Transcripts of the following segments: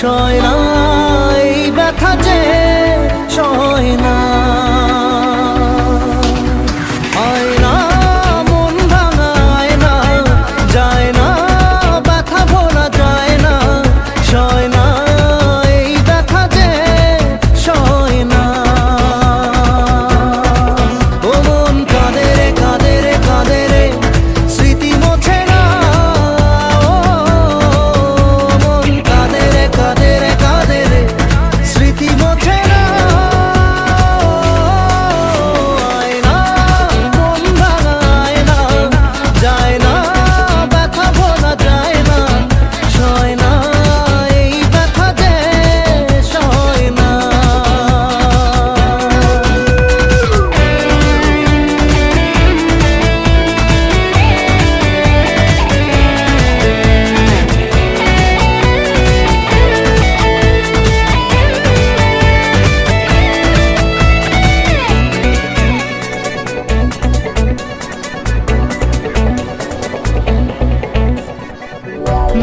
সয় না এই ব্যথা যে সয় না। আয়না মন ভাঙা আয়না, যায় না ব্যথা ভোলা যায় না, সয় না এই ব্যথা যে সয় না। ও মন কাঁদে রে কাঁদে রে কাঁদে রে, স্মৃতি মোছে না। ও মন কাঁদে রে কাঁদে রে কাঁদে রে, স্মৃতি মোছে না। আয়না মন ভাঙা আয়না, যায় না ব্যথা ভোলা যায় না, সয় না এই ব্যথা যে সয় না।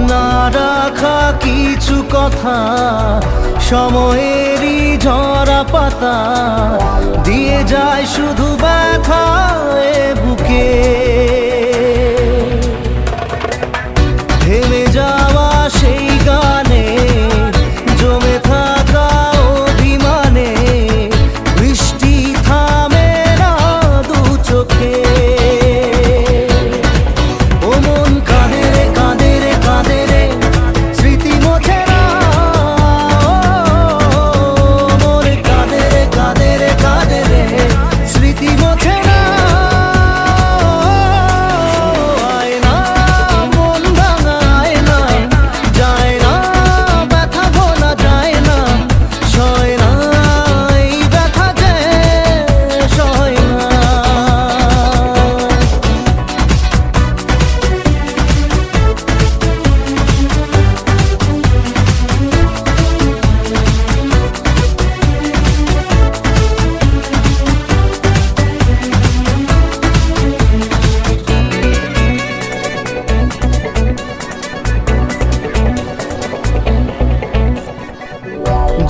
না রাখা কিছু কথা, সময়েরই ঝরা পাতা, দিয়ে যায় শুধু ব্যথা এ বুকে। থেমে যাওয়া সেই গানে, জমে থাকা অভিমানে, বৃষ্টি থামে না দু চোখে। ও মন কাঁদে রে কাঁদে রে কাঁদে রে, স্মৃতি মোছে না। ও মন কাঁদে রে কাঁদে রে কাঁদে রে, স্মৃতি মোছে না। আয়না মন ভাঙা আয়না, যায় না ব্যথা ভোলা যায় না, সয় না এই ব্যথা যে সয় না।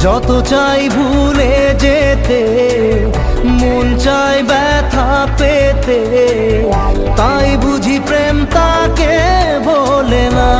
যত চাই ভুলে যেতে, মন চাই ব্যথা পেতে, তাই বুঝি প্রেম তাকে বলে না।